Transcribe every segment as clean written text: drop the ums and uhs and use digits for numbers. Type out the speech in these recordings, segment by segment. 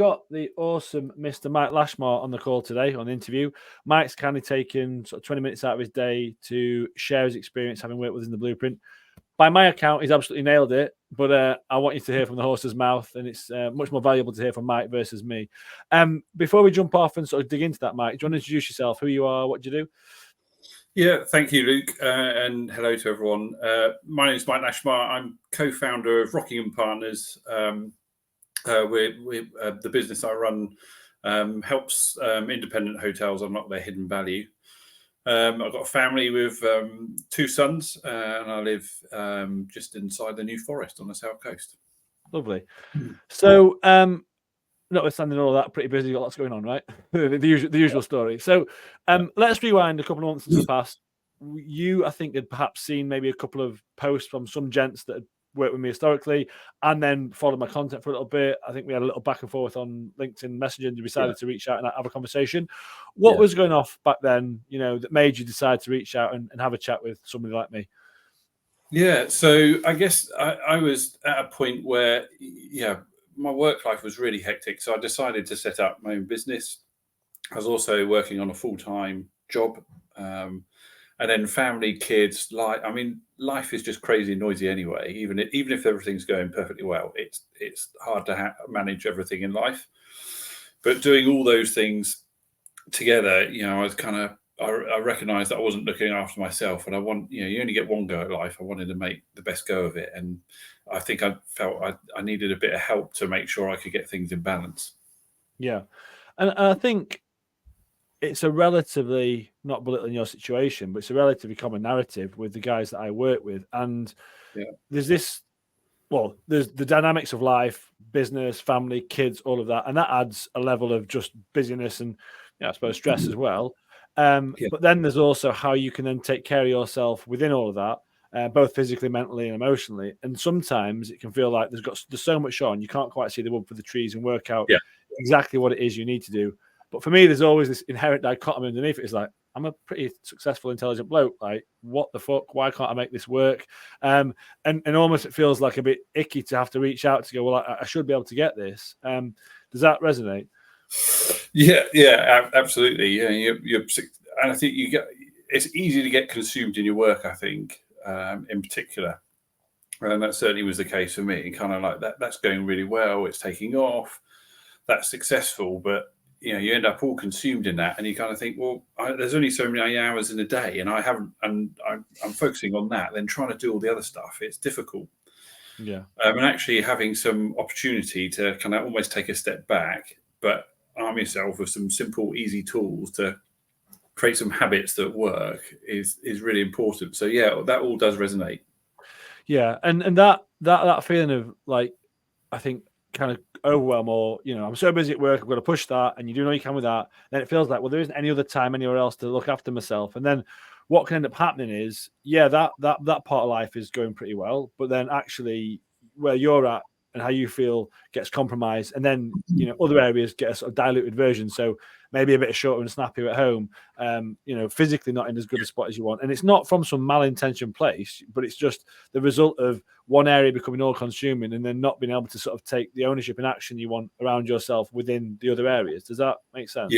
got the awesome Mr. Mike Lashmar on the call today on the interview. Mike's kindly taken sort of 20 minutes out of his day to share his experience having worked with us in the Blueprint. By my account, he's absolutely nailed it, but I want you to hear from the horse's mouth, and it's much more valuable to hear from Mike versus me. Before we jump off and sort of dig into that, Mike, do you want to introduce yourself, who you are, what do you do? Yeah, thank you, Luke, and hello to everyone. My name is Mike Lashmar. I'm co-founder of Rockingham Partners. The business I run helps independent hotels unlock their hidden value. I've got a family with 2 sons, and I live just inside the New Forest on the south coast. Lovely. So, notwithstanding all that, pretty busy, got lots going on, right? the usual story. So, let's rewind a couple of months into the past. You, I think, had perhaps seen maybe a couple of posts from some gents that had worked with me historically, and then followed my content for a little bit. I think we had a little back and forth on LinkedIn Messenger, and you decided to reach out and have a conversation. What was going off back then, that made you decide to reach out and have a chat with somebody like me? Yeah, so I guess I was at a point where, my work life was really hectic. So I decided to set up my own business. I was also working on a full-time job. And then family, kids, life is just crazy and noisy anyway. Even if everything's going perfectly well, it's hard to manage everything in life. But doing all those things together, I was I recognised that I wasn't looking after myself, and you only get one go at life. I wanted to make the best go of it, and I think I felt I needed a bit of help to make sure I could get things in balance. Yeah, and I think it's a relatively, not belittling your situation, but it's a relatively common narrative with the guys that I work with. And there's the dynamics of life, business, family, kids, all of that. And that adds a level of just busyness and, I suppose, stress as well. But then there's also how you can then take care of yourself within all of that, both physically, mentally, and emotionally. And sometimes it can feel like there's so much on, you can't quite see the wood for the trees and work out exactly what it is you need to do. But for me, there's always this inherent dichotomy underneath it. It's like, I'm a pretty successful, intelligent bloke. Like, what the fuck? Why can't I make this work? And almost it feels like a bit icky to have to reach out to go, well, I should be able to get this. Does that resonate? Yeah, absolutely. Yeah, and I think it's easy to get consumed in your work, I think, in particular. And that certainly was the case for me. Kind of like that's going really well. It's taking off. That's successful, but you end up all consumed in that, and you kind of think, well, there's only so many hours in a day, and I'm focusing on that. Then trying to do all the other stuff, it's difficult. Yeah. And actually having some opportunity to kind of almost take a step back, but arm yourself with some simple, easy tools to create some habits that work is really important. So that all does resonate. Yeah, and that feeling of like, I think, kind of overwhelm, or I'm so busy at work, I've got to push that, and you do all you can with that, then it feels like, well, there isn't any other time anywhere else to look after myself. And then what can end up happening is that part of life is going pretty well, but then actually where you're at and how you feel gets compromised, and then other areas get a sort of diluted version. So maybe a bit shorter and snappier at home, physically not in as good a spot as you want. And it's not from some malintentioned place, but it's just the result of one area becoming all consuming and then not being able to sort of take the ownership and action you want around yourself within the other areas. Does that make sense?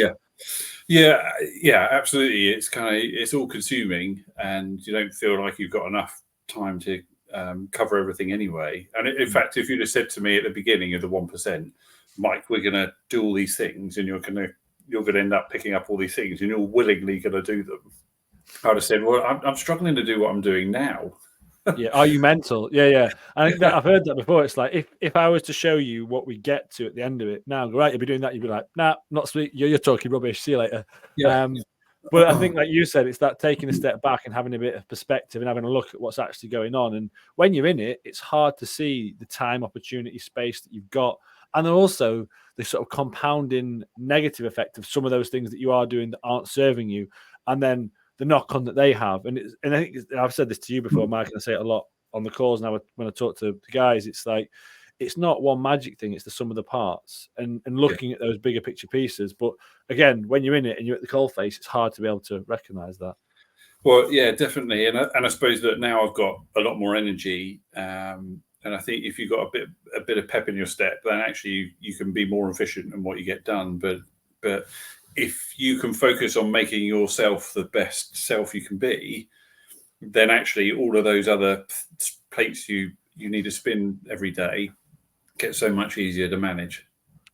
Yeah, absolutely. It's all consuming, and you don't feel like you've got enough time to cover everything anyway. And in fact, if you'd have said to me at the beginning of the 1%, Mike, we're going to do all these things, and you're going to end up picking up all these things, and you're willingly going to do them, I'd have said, well, I'm struggling to do what I'm doing now. Yeah, are you mental? Yeah. I think that I've heard that before. It's like if I was to show you what we get to at the end of it, now, right, you'll be doing that. You'd be like, nah, not sweet. You're talking rubbish. See you later. But I think, like you said, it's that taking a step back and having a bit of perspective and having a look at what's actually going on. And when you're in it, it's hard to see the time, opportunity, space that you've got. And then also the sort of compounding negative effect of some of those things that you are doing that aren't serving you. And then the knock-on that they have. And I think I've said this to you before, Mike, and I say it a lot on the calls now when I talk to the guys. It's like, it's not one magic thing, it's the sum of the parts and looking at those bigger picture pieces. But again, when you're in it and you're at the coalface, it's hard to be able to recognize that. Well, yeah, definitely. And I suppose that now I've got a lot more energy. And I think if you've got a bit of pep in your step, then actually you can be more efficient in what you get done. But if you can focus on making yourself the best self you can be, then actually all of those other plates you need to spin every day get so much easier to manage.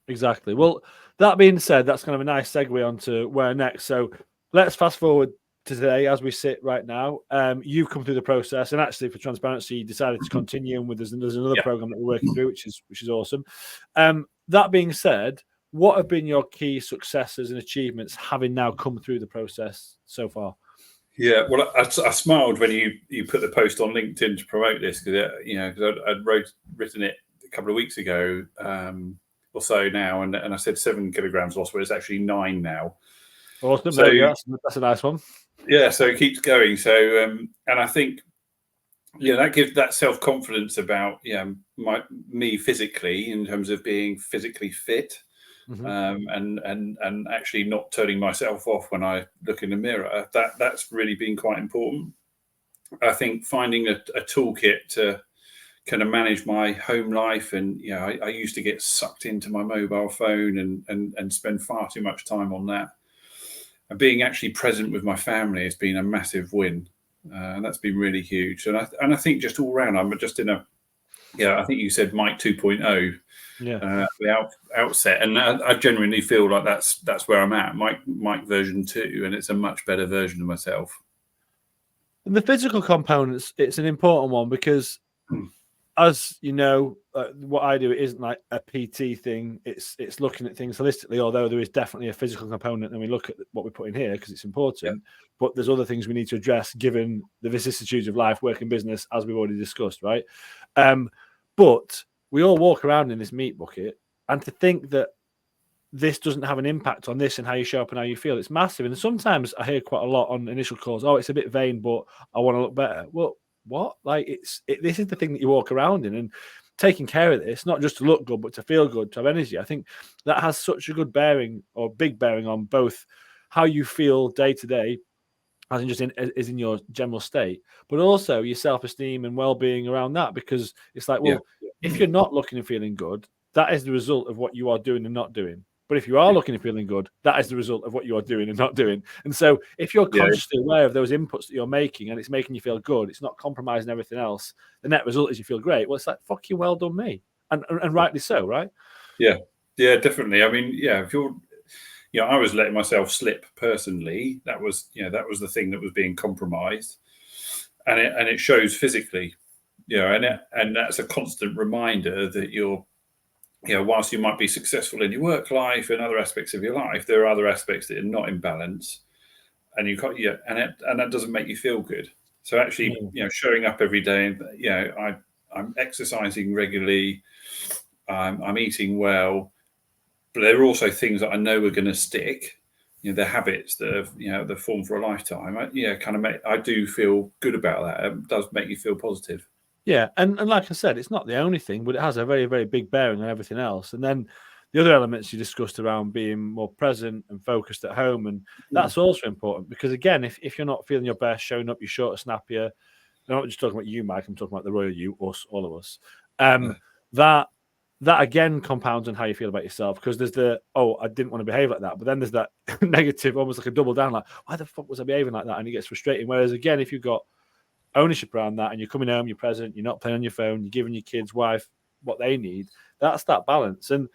Exactly. Well, that being said, that's kind of a nice segue onto where next. So let's fast forward to today as we sit right now. You've come through the process, and actually, for transparency, you decided to continue. And there's another program that we're working through, which is awesome. That being said, what have been your key successes and achievements having now come through the process so far? Yeah, well, I smiled when you put the post on LinkedIn to promote this, because I'd written it a couple of weeks ago or so now, and I said 7 kilograms lost, but it's actually 9 now. Awesome. So, there we go. That's a nice one. Yeah, so it keeps going. So and I think that gives that self-confidence about me physically, in terms of being physically fit. And actually not turning myself off when I look in the mirror. That's really been quite important. I think finding a toolkit to kind of manage my home life, and I used to get sucked into my mobile phone and spend far too much time on that. And being actually present with my family has been a massive win, and that's been really huge. And I think just all round, I'm just in I think you said Mike 2.0. The outset, and I genuinely feel like that's where I'm at. Mike version 2, and it's a much better version of myself. And the physical components, it's an important one, because as you know, what I do, it isn't like a PT thing. It's looking at things holistically, although there is definitely a physical component, and we look at what we put in here because it's important. But there's other things we need to address given the vicissitudes of life, work, and business, as we've already discussed, right? But we all walk around in this meat bucket, and to think that this doesn't have an impact on this and how you show up and how you feel, it's massive. And sometimes I hear quite a lot on initial calls, oh, it's a bit vain, but I want to look better. Well, what? Like, this is the thing that you walk around in, and taking care of this, not just to look good, but to feel good, to have energy. I think that has such a good bearing, or big bearing, on both how you feel day to day, as in just in your general state, but also your self-esteem and well-being around that. Because it's like, well, if you're not looking and feeling good, that is the result of what you are doing and not doing. But if you are looking and feeling good, that is the result of what you are doing and not doing. And so if you're consciously aware of those inputs that you're making, and it's making you feel good, it's not compromising everything else, the net result is you feel great. Well, it's like, fucking well done, me. And rightly so, right? Yeah, definitely. I mean, if you're, I was letting myself slip personally. That was the thing that was being compromised, and it shows physically, and that's a constant reminder that you're, whilst you might be successful in your work life and other aspects of your life, there are other aspects that are not in balance, and and that doesn't make you feel good. So actually, showing up every day, and I'm exercising regularly, I'm eating well. But there are also things that I know are going to stick. They're habits that have, they're formed for a lifetime. I do feel good about that. It does make you feel positive. Yeah, and like I said, it's not the only thing, but it has a very, very big bearing on everything else. And then the other elements you discussed around being more present and focused at home, and that's also important, because again, if you're not feeling your best, showing up, you're short or snappier. I'm not just talking about you, Mike. I'm talking about the royal you, us, all of us. That again compounds on how you feel about yourself, because there's I didn't want to behave like that, but then there's that negative, almost like a double down, like, why the fuck was I behaving like that? And it gets frustrating. Whereas again, if you've got ownership around that, and you're coming home, you're present, you're not playing on your phone, you're giving your kids, wife, what they need, that's that balance. And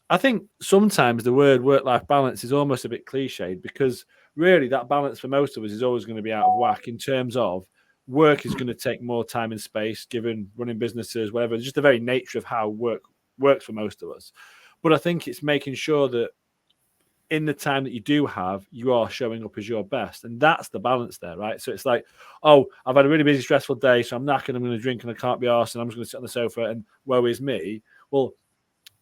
I think sometimes the word work-life balance is almost a bit cliched, because really that balance for most of us is always going to be out of whack, in terms of work is going to take more time and space, given running businesses, whatever, just the very nature of how work works for most of us. But I think it's making sure that in the time that you do have, you are showing up as your best. And that's the balance there, right? So it's like, oh, I've had a really busy, stressful day, so I'm knackered, I'm going to drink, and I can't be arsed, and I'm just going to sit on the sofa, and woe is me. Well,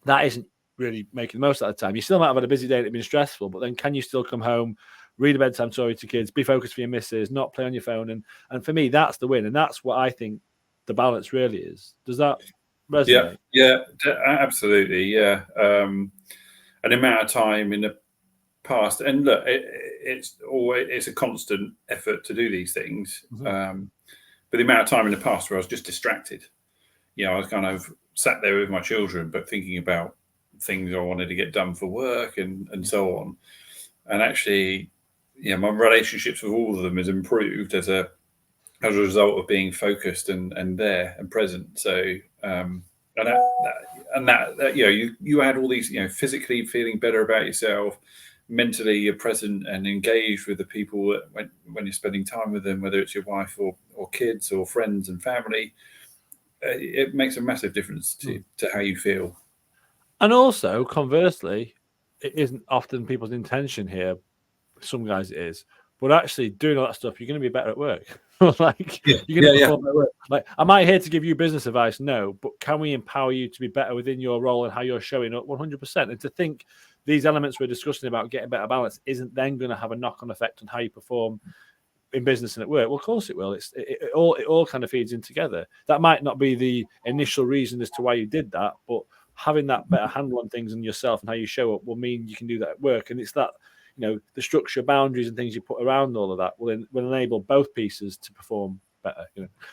that isn't really making the most of the time. You still might have had a busy day and it's been stressful, but then can you still come home, read a bedtime story to kids, be focused for your missus, not play on your phone? And for me, that's the win. And that's what I think the balance really is. Does that resonate? Yeah, absolutely. Yeah. An amount of time in the past, and look, it's a constant effort to do these things. But the amount of time in the past where I was just distracted, I was kind of sat there with my children, but thinking about things I wanted to get done for work and so on. And actually, my relationships with all of them has improved as a result of being focused and there and present. So you add all these, physically feeling better about yourself, mentally you're present and engaged with the people when you're spending time with them, whether it's your wife or kids or friends and family. It makes a massive difference to how you feel. And also, conversely, it isn't often people's intention here. Some guys it is, but actually doing all that stuff, you're going to be better at work. You're going to perform at work. Like, am I here to give you business advice? No, but can we empower you to be better within your role and how you're showing up? 100%. And to think these elements we're discussing about getting better balance isn't then going to have a knock-on effect on how you perform in business and at work. Well, of course it will. It all kind of feeds in together. That might not be the initial reason as to why you did that, but having that better handle on things and yourself and how you show up will mean you can do that at work. And it's that, the structure, boundaries, and things you put around all of that will enable both pieces to perform better.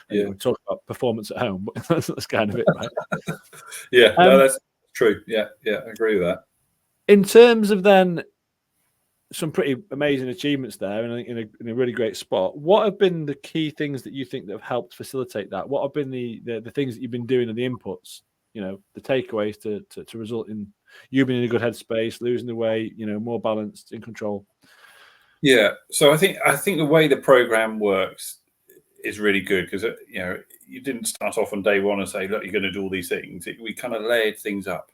We talk about performance at home, but that's kind of it, right? That's true. I agree with that. In terms of then some pretty amazing achievements there, and I think in a really great spot. What have been the key things that you think that have helped facilitate that? What have been the things that you've been doing and the inputs? The takeaways to result in you being in a good headspace, losing the weight, more balanced, in control. Yeah. So I think the way the program works is really good because you didn't start off on day one and say, look, you're going to do all these things. We kind of layered things up,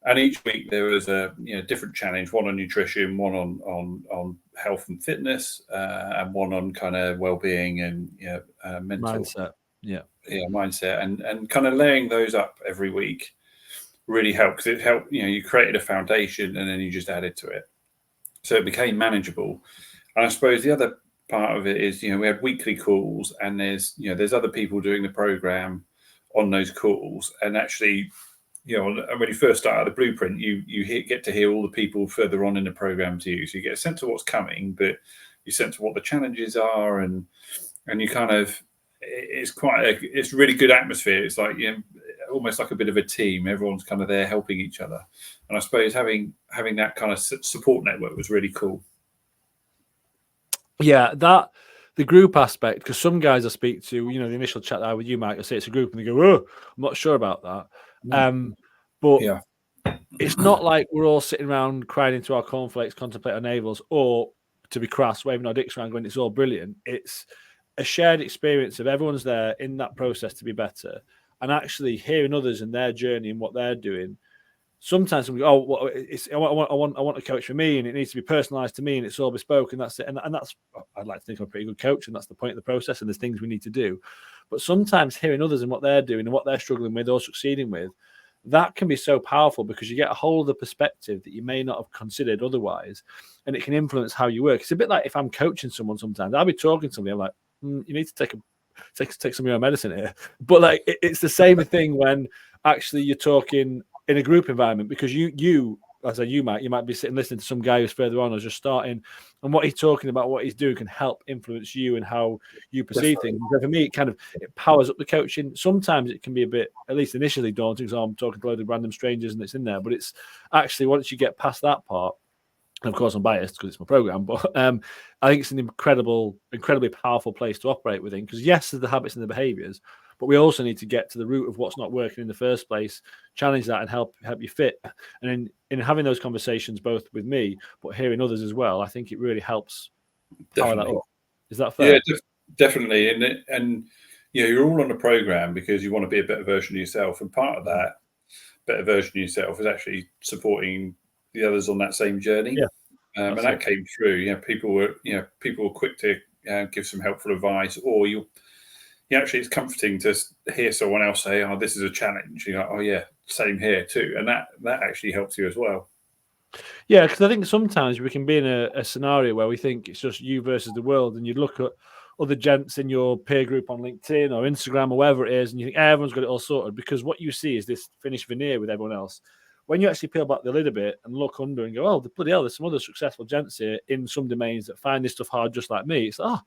and each week there was a different challenge: one on nutrition, one on health and fitness, and one on kind of well-being and mental mindset. Mindset, and kind of laying those up every week really helped because it helped. You created a foundation and then you just added to it, so it became manageable. And I suppose the other part of it is we had weekly calls, and there's other people doing the program on those calls, and actually when you first start out the blueprint, you get to hear all the people further on in the program to you, so you get a sense of what's coming, but you sense what the challenges are, and you kind of. It's really good atmosphere. It's like almost like a bit of a team. Everyone's kind of there helping each other, and I suppose having that kind of support network was really cool. Yeah, that the group aspect, because some guys I speak to, the initial chat that I had with you, Mike, I say it's a group, and they go, "Oh, I'm not sure about that." But it's not like we're all sitting around crying into our cornflakes, contemplate our navels, or to be crass, waving our dicks around, going, "It's all brilliant." It's a shared experience of everyone's there in that process to be better, and actually hearing others and their journey and what they're doing. Sometimes we go, I want a coach for me, and it needs to be personalized to me, and it's all bespoke, and that's it. And that's, I'd like to think I'm a pretty good coach, and that's the point of the process, and there's things we need to do. But sometimes hearing others and what they're doing and what they're struggling with or succeeding with, that can be so powerful because you get a whole other perspective that you may not have considered otherwise, and it can influence how you work. It's a bit like if I'm coaching someone sometimes, I'll be talking to somebody, I'm like, you need to take some of your medicine here. But like it's the same thing when actually you're talking in a group environment, because you as a you might be sitting listening to some guy who's further on or just starting, and what he's talking about, what he's doing can help influence you and how you perceive things. So for me, it powers up the coaching. Sometimes it can be a bit, at least initially, daunting because I'm talking to a load of random strangers and it's in there. But it's actually once you get past that part, and of course I'm biased because it's my program, but I think it's an incredibly powerful place to operate within, because yes, there's the habits and the behaviors, but we also need to get to the root of what's not working in the first place, challenge that, and help you fit. And in having those conversations, both with me, but hearing others as well, I think it really helps power that up. Is that fair? Yeah, definitely. And you're all on a program because you want to be a better version of yourself. And part of that better version of yourself is actually supporting the others on that same journey. And that came through. People were quick to give some helpful advice, or actually it's comforting to hear someone else say, "Oh, this is a challenge." You're like, "Oh yeah, same here too," and that actually helps you as well. Yeah, because I think sometimes we can be in a scenario where we think it's just you versus the world, and you look at other gents in your peer group on LinkedIn or Instagram or wherever it is, and you think everyone's got it all sorted, because what you see is this finished veneer with everyone else. When you actually peel back the lid a bit and look under and go, "Oh, bloody hell, there's some other successful gents here in some domains that find this stuff hard just like me." It's not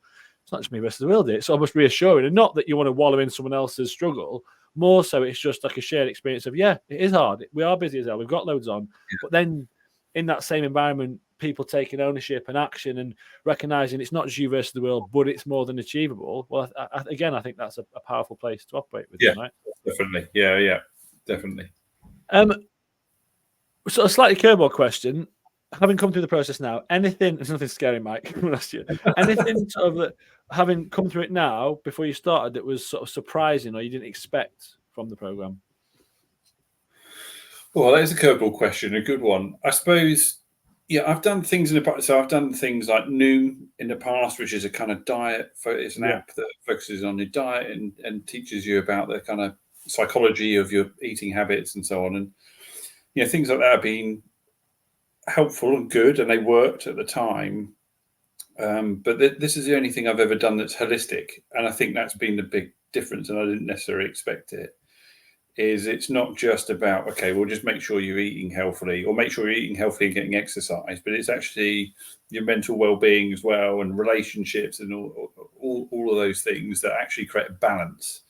just me versus the world. It's almost reassuring, and not that you want to wallow in someone else's struggle, More so, it's just like a shared experience of, yeah, it is hard. We are busy as hell. We've got loads on. But then in that same environment, people taking ownership and action and recognizing it's not just you versus the world, but it's more than achievable. Well, again, I think that's a powerful place to operate within, right? Definitely. Yeah, definitely. So a slightly curveball question. Having come through the process now, anything, there's nothing scary, Mike, I'm gonna ask you. Anything sort of that, having come through it now, before you started, that was sort of surprising or you didn't expect from the program? Well, that is a curveball question, a good one. I suppose, I've done things in the past. So I've done things like Noom in the past, which is a kind of diet. It's an app that focuses on your diet and teaches you about the kind of psychology of your eating habits and so on. And things like that have been helpful and good, and they worked at the time. But this is the only thing I've ever done that's holistic, and I think that's been the big difference. And I didn't necessarily expect it. Is it's not just about, okay, well, just make sure you're eating healthily, or make sure you're eating healthily and getting exercise, but it's actually your mental well-being as well, and relationships, and all of those things that actually create a balance.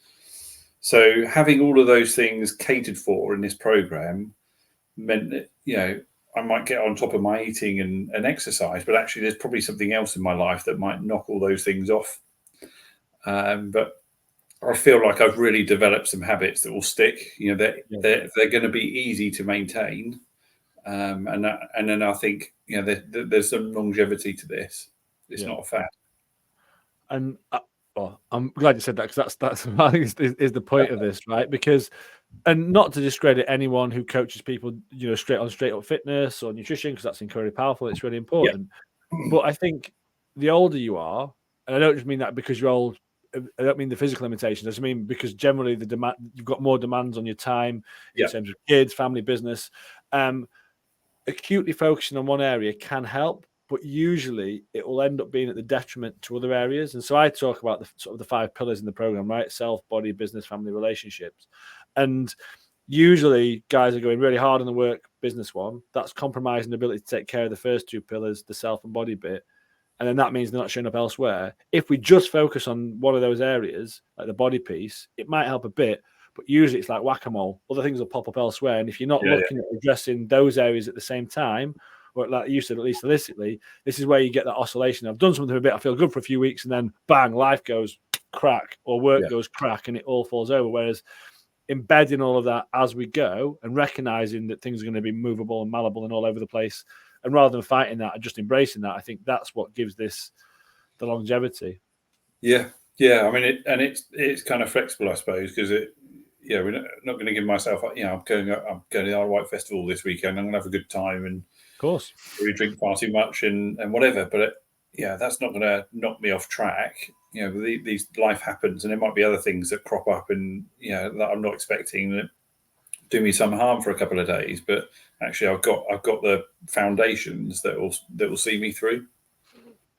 So having all of those things catered for in this program meant that, I might get on top of my eating and exercise, but actually there's probably something else in my life that might knock all those things off. But I feel like I've really developed some habits that will stick. They're going to be easy to maintain, and then I think there's some longevity to this. It's not a fad. And I'm glad you said that, because that's I think is the point of this, right? Because, and not to discredit anyone who coaches people, straight up fitness or nutrition, because that's incredibly powerful. It's really important. But I think the older you are, and I don't just mean that because you're old. I don't mean the physical limitations. I just mean because generally you've got more demands on your time in terms of kids, family, business. Acutely focusing on one area can help, but usually it will end up being at the detriment to other areas. And so I talk about the 5 pillars in the program, right? Self, body, business, family, relationships. And usually guys are going really hard on the work business one. That's compromising the ability to take care of the first 2 pillars, the self and body bit. And then that means they're not showing up elsewhere. If we just focus on one of those areas, like the body piece, it might help a bit, but usually it's like whack-a-mole. Other things will pop up elsewhere. And if you're not looking at addressing those areas at the same time, or like you said, at least holistically, this is where you get that oscillation. I've done something for a bit, I feel good for a few weeks, and then bang, life goes crack, or work goes crack, and it all falls over. Whereas embedding all of that as we go and recognizing that things are going to be movable and malleable and all over the place, and rather than fighting that and just embracing that, I think that's what gives this the longevity. Yeah. I mean, it's kind of flexible, I suppose, because we're not going to give myself. I'm going to the Isle of Wight Festival this weekend. I'm going to have a good time, and of course, we drink far too much and whatever. But that's not going to knock me off track. These life happens, and there might be other things that crop up, and that I'm not expecting, that do me some harm for a couple of days. But actually, I've got the foundations that will see me through.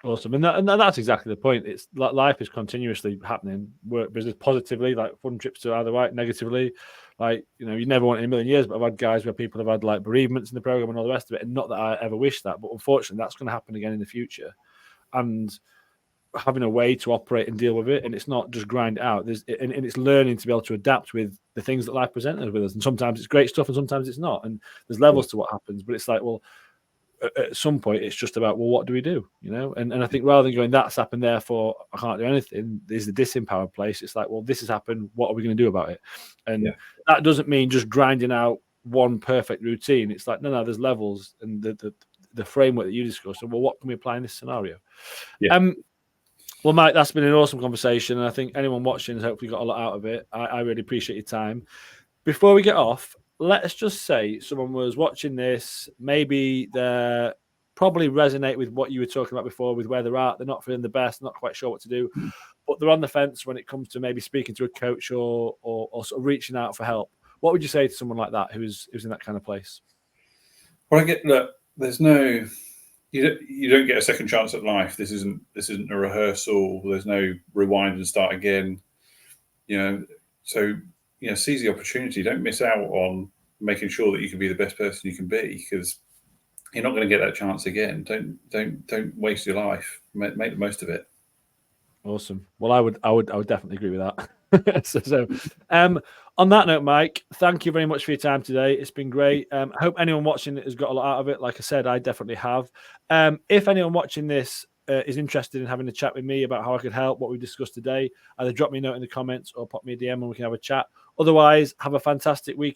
Awesome, and that's exactly the point. It's like life is continuously happening. Work, business, positively, like fun trips to either right, negatively, like you never want in a million years. But I've had guys where people have had like bereavements in the program and all the rest of it, and not that I ever wish that, but unfortunately, that's going to happen again in the future. And having a way to operate and deal with it, and it's not just grind it out. And it's learning to be able to adapt with the things that life presents with us. And sometimes it's great stuff, and sometimes it's not. And there's levels to what happens, but it's like, well, at some point it's just about, well, what do we do? And I think rather than going, that's happened, therefore I can't do anything, there's the disempowered place. It's like, well, this has happened, what are we going to do about it? And that doesn't mean just grinding out one perfect routine. It's like, no, there's levels, and the framework that you discussed. So, well, what can we apply in this scenario? Well, Mike, that's been an awesome conversation, and I think anyone watching has hopefully got a lot out of it. I really appreciate your time. Before we get off, let's just say someone was watching this, maybe they probably resonate with what you were talking about before, with where they're at. They're not feeling the best, not quite sure what to do, but they're on the fence when it comes to maybe speaking to a coach or sort of reaching out for help. What would you say to someone like that who's in that kind of place? Well, I get that there's no... You don't get a second chance at life. This isn't a rehearsal. There's no rewind and start again. So seize the opportunity. Don't miss out on making sure that you can be the best person you can be, because you're not going to get that chance again. Don't waste your life. Make the most of it. Awesome. Well, I would definitely agree with that. so, on that note, Mike, thank you very much for your time today. It's been great. I hope anyone watching it has got a lot out of it. Like I said, I definitely have. If anyone watching this is interested in having a chat with me about how I could help, what we discussed today, either drop me a note in the comments or pop me a DM and we can have a chat. Otherwise, have a fantastic week.